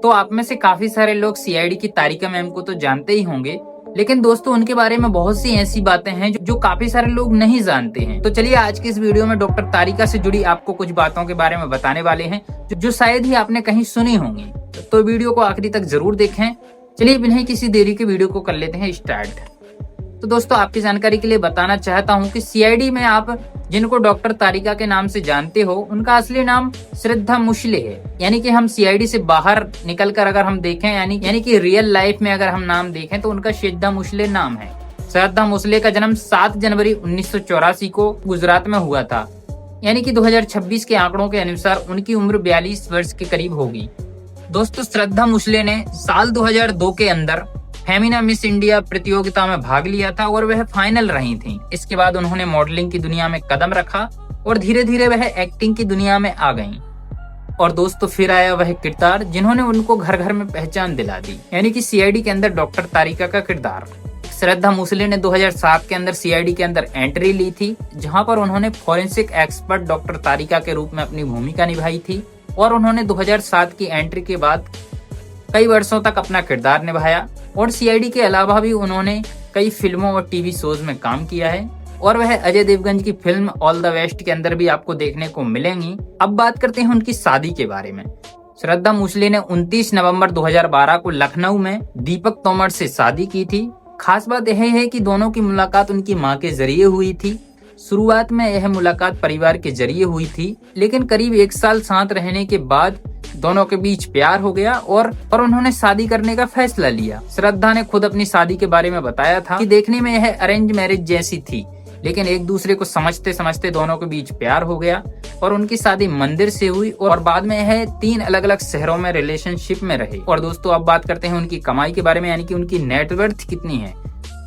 तो आप में से काफी सारे लोग सीआईडी की तारिका मैम को तो जानते ही होंगे, लेकिन दोस्तों उनके बारे में बहुत सी ऐसी बातें हैं जो काफी सारे लोग नहीं जानते हैं। तो चलिए आज की इस वीडियो में डॉक्टर तारिका से जुड़ी आपको कुछ बातों के बारे में बताने वाले हैं जो शायद ही आपने कहीं सुनी होंगी। तो वीडियो को आखिरी तक जरूर देखें। चलिए बिना किसी देरी के वीडियो को कर लेते हैं स्टार्ट। तो दोस्तों आपकी जानकारी के लिए बताना चाहता हूं कि सीआईडी में आप जिनको डॉक्टर तारिका के नाम से जानते हो, उनका असली नाम श्रद्धा मुश्ले है। यानी कि हम सीआईडी से बाहर निकलकर अगर हम देखें, यानी कि रियल लाइफ में अगर हम नाम देखें तो उनका श्रद्धा मुश्ले नाम है। श्रद्धा मुश्ले का जन्म 7 जनवरी 1984 को गुजरात में हुआ था। यानी कि 2026 के आंकड़ों के अनुसार उनकी उम्र 42 वर्ष के करीब होगी। दोस्तों श्रद्धा मुश्ले ने साल 2002 के अंदर फेमिना मिस इंडिया प्रतियोगिता में भाग लिया था और वह फाइनल रही थीं। इसके बाद उन्होंने मॉडलिंग की दुनिया में कदम रखा और धीरे धीरे वह एक्टिंग की दुनिया में आ गईं। और दोस्तों फिर आया वह किरदार जिन्होंने उनको घर घर में पहचान दिला दी, यानी कि सीआईडी के अंदर डॉक्टर तारिका का किरदार। श्रद्धा मुश्ले ने 2007 के अंदर सीआईडी के अंदर एंट्री ली थी, जहां पर उन्होंने फॉरेंसिक एक्सपर्ट डॉक्टर तारिका के रूप में अपनी भूमिका निभाई थी। और उन्होंने 2007 की एंट्री के बाद कई वर्षों तक अपना किरदार निभाया और सीआईडी के अलावा भी उन्होंने कई फिल्मों और टीवी शोज में काम किया है। और वह अजय देवगन की फिल्म ऑल द वेस्ट के अंदर भी आपको देखने को मिलेंगी। अब बात करते हैं उनकी शादी के बारे में। श्रद्धा मुश्ले ने 29 नवंबर 2012 को लखनऊ में दीपक तोमर से शादी की थी। खास बात यह है कि दोनों की मुलाकात उनकी मां के जरिए हुई थी। शुरुआत में यह मुलाकात परिवार के जरिए हुई थी, लेकिन करीब 1 साल साथ रहने के बाद दोनों के बीच प्यार हो गया और उन्होंने शादी करने का फैसला लिया। श्रद्धा ने खुद अपनी शादी के बारे में बताया था कि देखने में यह अरेंज मैरिज जैसी थी, लेकिन एक दूसरे को समझते समझते दोनों के बीच प्यार हो गया और उनकी शादी मंदिर से हुई और बाद में यह 3 अलग अलग शहरों में रिलेशनशिप में रहे। और दोस्तों अब बात करते हैं उनकी कमाई के बारे में, यानी कि उनकी नेटवर्थ कितनी है।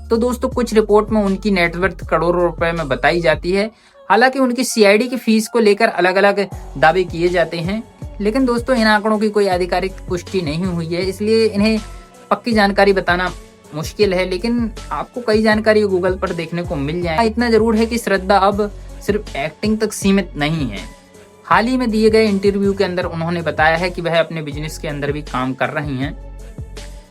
तो दोस्तों कुछ रिपोर्ट में उनकी नेटवर्थ करोड़ों रुपए में बताई जाती है। हालांकि उनकी सीआईडी की फीस को लेकर अलग अलग दावे किए जाते हैं, लेकिन दोस्तों इन आंकड़ों की कोई आधिकारिक पुष्टि नहीं हुई है, इसलिए इन्हें पक्की जानकारी बताना मुश्किल है। लेकिन आपको कई जानकारी गूगल पर देखने को मिल जाए। इतना जरूर है कि श्रद्धा अब सिर्फ एक्टिंग तक सीमित नहीं है। हाल ही में दिए गए इंटरव्यू के अंदर उन्होंने बताया है कि वह अपने बिजनेस के अंदर भी काम कर रही हैं।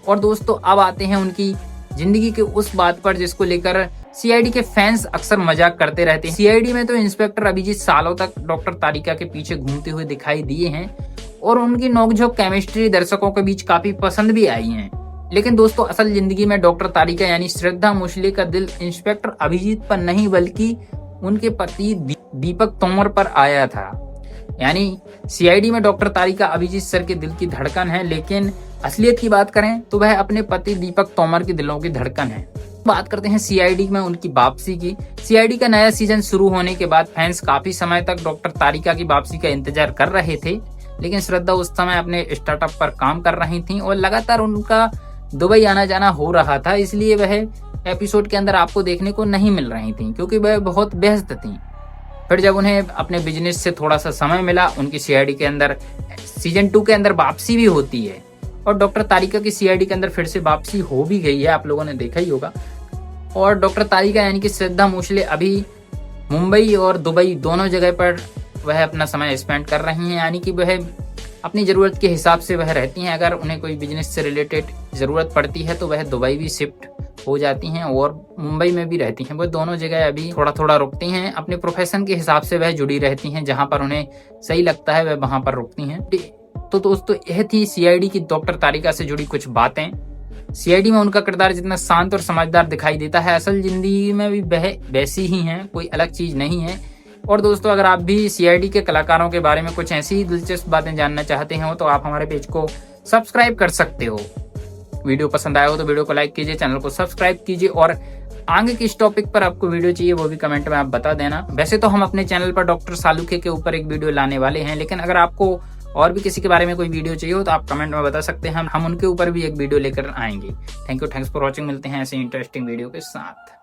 और दोस्तों अब आते हैं उनकी जिंदगी के उस बात पर जिसको लेकर सीआईडी के फैंस अक्सर मजाक करते रहते हैं। सीआईडी में तो इंस्पेक्टर अभिजीत सालों तक डॉक्टर तारिका के पीछे घूमते हुए दिखाई दिए हैं और उनकी नोकझोंक केमिस्ट्री दर्शकों के बीच काफी पसंद भी आई है। लेकिन दोस्तों असल जिंदगी में डॉक्टर तारिका यानी श्रद्धा मुश्ले का दिल इंस्पेक्टर अभिजीत पर नहीं बल्कि उनके पति दीपक तोमर पर आया था। यानी सीआईडी में डॉक्टर तारिका अभिजीत सर के दिल की धड़कन है, लेकिन असलियत की बात करें तो वह अपने पति दीपक तोमर के दिलों की धड़कन है। बात करते हैं सीआईडी में उनकी वापसी की। सीआईडी का नया सीजन शुरू होने के बाद फैंस काफी समय तक डॉक्टर तारिका की वापसी का इंतजार कर रहे थे, लेकिन श्रद्धा उस समय अपने स्टार्टअप पर काम कर रही थी और लगातार उनका दुबई आना जाना हो रहा था, इसलिए वह एपिसोड के अंदर आपको देखने को नहीं मिल रही थी क्योंकि वह बहुत व्यस्त थी। फिर जब उन्हें अपने बिजनेस से थोड़ा सा समय मिला, उनकी सीआईडी के अंदर सीजन 2 के अंदर वापसी भी होती है और डॉक्टर तारिका की सीआईडी के अंदर फिर से वापसी हो भी गई है, आप लोगों ने देखा ही होगा। और डॉक्टर तारिका यानी कि श्रद्धा मुश्ले अभी मुंबई और दुबई दोनों जगह पर वह अपना समय स्पेंड कर रही हैं, यानी कि वह अपनी ज़रूरत के हिसाब से वह रहती हैं। अगर उन्हें कोई बिजनेस से रिलेटेड ज़रूरत पड़ती है तो वह दुबई भी शिफ्ट हो जाती हैं और मुंबई में भी रहती हैं। वह दोनों जगह अभी थोड़ा थोड़ा रुकती हैं। अपने प्रोफेशन के हिसाब से वह जुड़ी रहती हैं, जहाँ पर उन्हें सही लगता है वह वहाँ पर रुकती हैं। तो दोस्तों यह थी सीआईडी की डॉक्टर तारिका से जुड़ी कुछ बातें। सीआईडी में उनका किरदार जितना शांत और समझदार दिखाई देता है, असल जिंदगी में भी वह वैसी ही हैं, कोई अलग चीज नहीं है। और दोस्तों अगर आप भी सीआईडी के कलाकारों के बारे में कुछ ऐसी ही दिलचस्प बातें जानना चाहते हो तो आप हमारे पेज को सब्सक्राइब कर सकते हो। वीडियो पसंद आया हो तो वीडियो को लाइक कीजिए, चैनल को सब्सक्राइब कीजिए और आगे किस टॉपिक पर आपको वीडियो चाहिए वो भी कमेंट में आप बता देना। वैसे तो हम अपने चैनल पर डॉक्टर सालुखे के ऊपर एक वीडियो लाने वाले हैं, लेकिन अगर आपको और भी किसी के बारे में कोई वीडियो चाहिए हो तो आप कमेंट में बता सकते हैं, हम उनके ऊपर भी एक वीडियो लेकर आएंगे। Thanks for watching. मिलते हैं ऐसे इंटरेस्टिंग वीडियो के साथ।